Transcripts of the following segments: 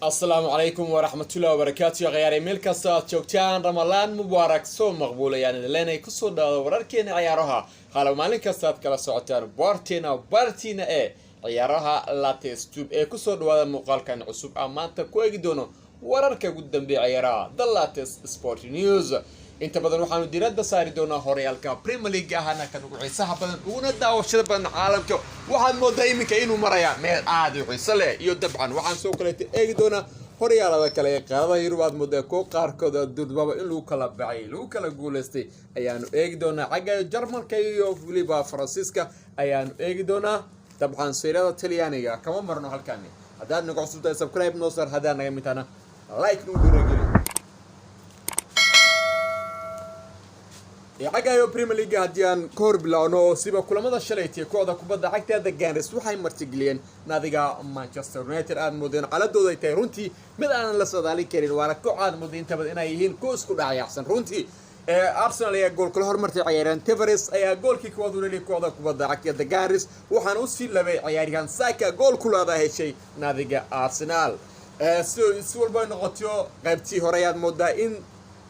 السلام عليكم ورحمة الله وبركاته غير ميل كاسات جوجتان رمضان مبارك سو مقبول يعني لنا كسر وراركين عيارها قالوا مالين كاسات كلا سعتان بارتينا عيارها لاتيس توب كسر وهذا مقال كان عصوب أمانتا كويك دونو ورارك قدام بعيارها دلاتيس سبورت نيوز inta badan waxaanu diiradda saari doonaa horyaalka Premier League ahana kan ugu xiisaha badan una daawashada badan caalamka waxaad moodaa iminka inuu maraya meel aad u xiiso leh iyo dabcan waxaan soo kale eegi doonaa horyaalada kale ee qaarada Yurub aad moodaa koo qaarkood durdaba in lagu kala bacay lagu kala guuleystay ayaanu eegi doonaa xagga Jarmalka iyo waliba Faransiiska ayaanu eegi doonaa dabcan seerada Talyaaniga kama marno halkan haddaad nagu cusubtahay subscribe noo sar hadaan naga mitana like noo dirageli xagga Premier League hadiyaan koor bilowno siba kulamada shalaytii kooxda kubadda cagta Gunners waxay martigeliyeen naadiga Manchester United aad moodeen caladooda ay tahay runtii mid aan la sadaali karin waana kooxaad moodeen inta badan inay yihiin koox ku dhacaysan runtii Arsenal ayaa gool kala hormartay ciyaaryahan Tavares ayaa goolkii kooxda u dhaliyay kooxda kubadda cagta Gunners waxaan u sii labay ciyaaryahan Saka gool kulaada heshay naadiga Arsenal si walba noqoto qaybtii hore aad moodaa in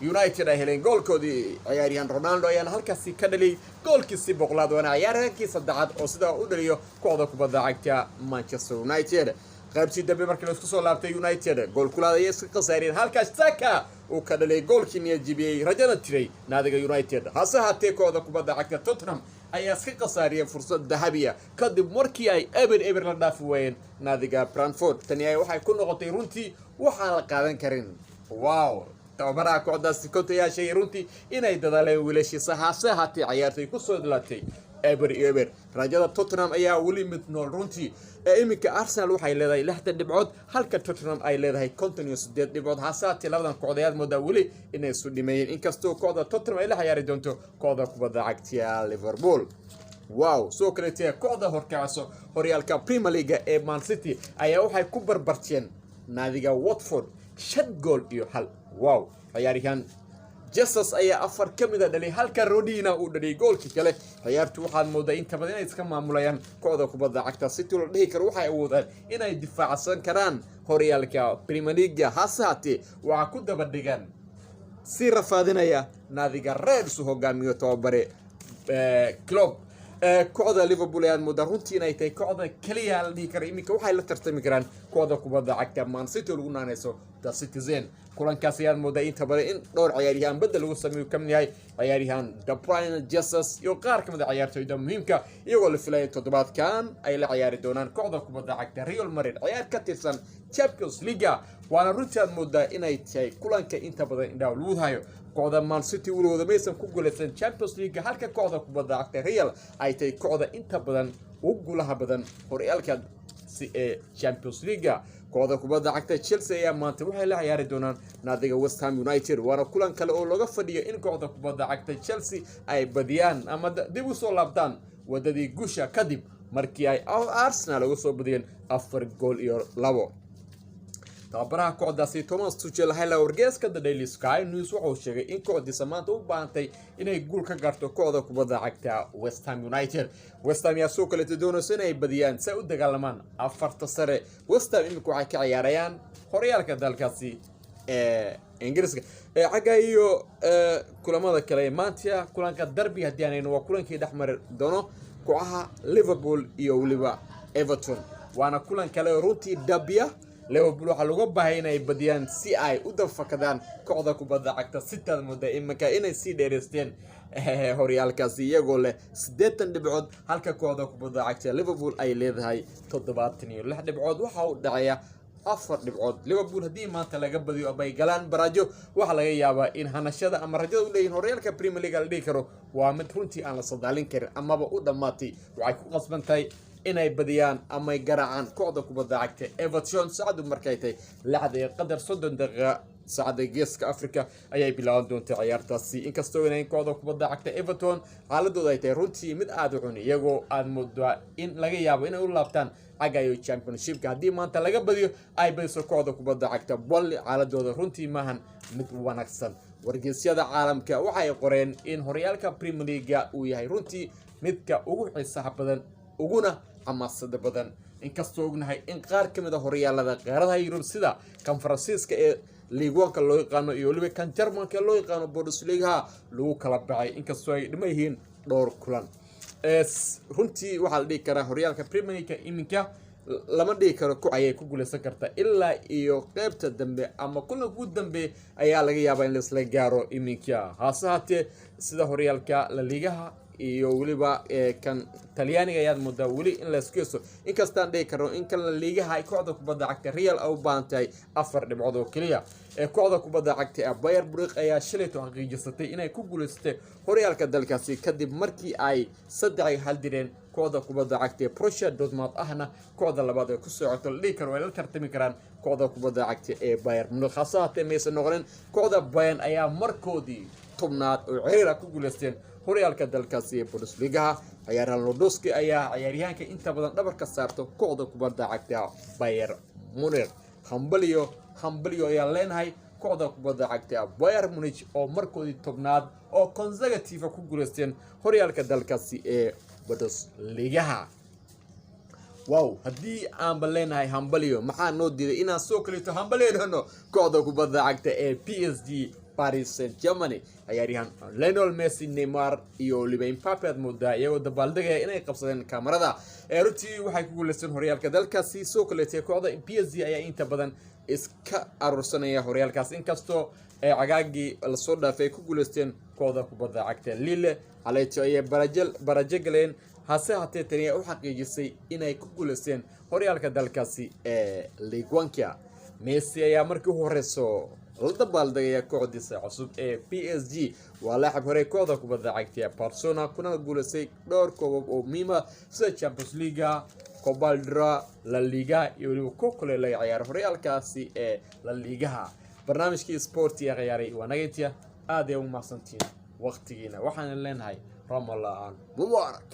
United ay heleen goolkoodii ciyaaryahan Ronaldo ayaan halkaasi ka dhaliyay goolkiisii boqolaad waana ciyaaryahankii saddexaad oo sida u dhaliyo kooxda kubadda cagta Manchester United qaybtii dambe markii la isku soo laabtay United gool kulaad ay iska qasaareen halkaas Saka uu ka dhaliyay goolkii niyadjibiyay rajada tiray naadiga United hase haatee kooxda kubadda cagta Tottenham ayaa iska qasaariyay fursad dahabiya kadib markii ay eber la dhaaf waayeen naadiga Brentford tani ay waxay ku noqotay runtii waxaan la qaadan karin wow tababaraha kooxdaasi kootaya shay runtii inay dadaaleen wiilashiisa haase haatee ciyaartay ku soo dhalatay eber rajada Tottenham ayaa wali mid nool runtii iminka Arsenal waxay leedahay 6 dhibcood halka Tottenham ay leedahay 58 dhibcood haase haatee labadan kooxood moodaa wali inay isu dhimayeen inkastoo kooxda Tottenham ay la ciyaari doonto kooxda kubadda cagta Liverpool wow soo kaleetay kooxda horkacso horyaalka Premier League ee Man City ayaa waxay ku barbarteen naadiga Watford 5 gool iyo hal wow ciyaaryahan Jesus ayaa afar kamida dhalay halka Rodina uu dhalay goolkii kale ciyaartu waxaad moodaa inta badan inay iska maamulayaan kooxda kubadda cagta City oo dhihi karo waxay awoodaan inay difaacsan karaan horyaalka Premier League hasaate waxa ku daba dhigan si rafaadinaya naadiga Reds hogaamiyo tababare Klopp kooxda Liverpool ayaa moodaa runtii inay tahay kooxda kaliya la dhihi karo iminka waxay la tartami karaan kooxda kubadda cagta Man City lagu naanayso The Citizen kulankaas ayaa moodaa inta badan in dhowr ciyaaryahan bedel lagu sameeyo kamid yahay ciyaaryahan De Bruyne Jesus iyo qaar kamid ah ciyaartooyda muhiimka iyagoo la filayo toddobaadkan ay la ciyaari doonaan kooxda kubadda cagta Real Madrid ciyaar ka tirsan Champions League waana runtii moodaa inay tahay kulanka inta badan indhaha lagu hayo kooxda Man City wada maysan ku guuleysan Champions League halka kooxda kubadda cagta Real ay tahay kooxda inta badan ugu guulaha badan horyaalka Champions League kooxda kubadda cagta Chelsea ayaa maanta waxay la ciyaari doonaan naadiga West Ham United waana kulan kale oo laga fadhiyo in kooxda kubadda cagta Chelsea ay badiyaan ama dib u soo laabtaan wadadii guusha kadib markii ay Arsenal uga soo badiyeen 4 gool iyo 2 tababaraha kooxdaasi Thomas Tuchel hayla wargeyska The Daily Sky News wuxuu sheegay in kooxdiisa maanta u baahantay inay guul ka gaarto kooxda kubadda cagta West Ham United West Ham ayaa soo kale doonaysa inay badiyaan si ay u dagaalamaan afarta sare West Ham imika waxay ka ciyaarayaan horyaalka dalkaasi Ingiriiska xagga iyo kulamada kale maanta kulanka derby hadii aanayno waa kulankii dhaxmar doono kooxaha Liverpool iyo waliba Everton waana kulan kale runtii dabiya Liverpool waxa lagu baahay inay badiyaan si ay u dafakadaan kooxda kubadda cagta City muddo imika inay si dheereysteen horyaalkaasi iyagoo leh 80 dhibcood halka kooxda kubadda cagta Liverpool ay leedahay 76 dhibcood waxa uu dhacaya 4 dhibcood Liverpool hadii maanta laga badiyo abay galaan barajo waxa laga yaabaa in hanashada ama rajada u leeyahay horyaalka Premier League la dhigi karo waa mid runtii aan la sadaalin karin amaba u dhamaatay waxay ku qasbantahay inay badiyaan ama ay garaacaan kooxda kubadda cagta Everton saacadu markay tahay laxda qadar 30 daqiiqo saacada geeska Afrika ayay bilaaban doontaa ciyaartaasi inkastoo inay kooxda kubadda cagta Everton xaaladooda ay tahay runtii mid aad u xun iyagoo aad moodaa in laga yaabo inay u laabtaan agayo championship hadii maanta laga badiyo ay bayso kooxda kubadda cagta Burnley xaaladooda runtii maahan mid wanaagsan wargeysyada caalamka waxay qoreen in horyaalka Premier League uu yahay runtii midka ugu xiisaha badan uguna xamaasada badan inkastoo ognahay in qaar ka mid ah horyaalada qaaradaha Yurub sida kan Faransiiska ee Ligue 1 loo yaqaano iyo waliba kan Jarmalka loo yaqaano Bundesliga lagu kala baxay inkastoo ay dhima yihiin dhowr kulan runtii waxa la dhigi karaa horyaalka Premier League iminka lama dhigi karo ku ayay ku guuleysan kartaa ilaa iyo qaybta dambe ama kulanka ugu dambe ayaa laga yaabaa in la isla gaaro iminka hase haatee sida horyaalka La Liga iyo waliba kan Talyaaniga ayaa moodaa wali in la isku yeeso inkastaan dhigi karo in kan La Liga ay kooxda kubadda cagta Real ay u baahantay 4 dhibcood oo kaliya kooxda kubadda cagta Bayern Munich ayaa shalay xaqiijisatay inay ku guuleysatay horyaalka dalkaasi kadib markii ay 3-1 direen kooxda kubadda cagta Borussia Dortmund ahna kooxda labaad ee ku socoto la dhigi karo way la tartami karaan kooxda kubadda cagta Bayern Munich hase haatee maysan noqonin kooxda Bayern ayaa markoodii tobnaad oo ciyaar ku guuleysteen horyaalka dalkaasi Bundesliga ciyaaraha Lewandowski ayaa ciyaaryahanka inta badan dhabarka saarto kooxda kubadda cagta Bayern Munich hambalyo ayaa leenahay kooxda kubadda cagta Bayern Munich oo markoodii tobnaad oo consecutive ku guuleysteen horyaalka dalkaasi Bundesliga wow haddii aan baleenahay hambalyo maxaa noo diiday inaan soo kalito hambalyeeno kooxda kubadda cagta PSG Paris Saint-Germain ciyaaryahan Lionel Messi Neymar iyo Olivier Mbappe moodaa iyagoo dabaaldegaya inay qabsadeen kamarada runtii waxay ku guuleysteen horyaalka dalkaasi soo kaleetay kooxda PSG ayaa inta badan iska arursanaya horyaalkaas inkastoo cagaagii la soo dhaafay ku guuleysteen kooxda kubadda cagta Lille xalayto ay baraje galeen hase haatee tani u xaqiijisay inay ku guuleysteen horyaalka dalkaasi Ligue 1 Messi ayaa markii ugu horeyso la dabaaldegaya kooxdiisa cusub PSG waa laacib hore kooxda kubadda cagta Barcelona kuna guuleysay dhowr koob oo muhiim ah sida Champions League Copa del Rey La Liga iyo waliba kooxda la ciyaar horyaalkaasi La Liga barnaamijkii sportiga ciyaaray wanaagtiya aad ay u mahadsantiin waqtigiina waxaan leenahay Ramadan Mubarak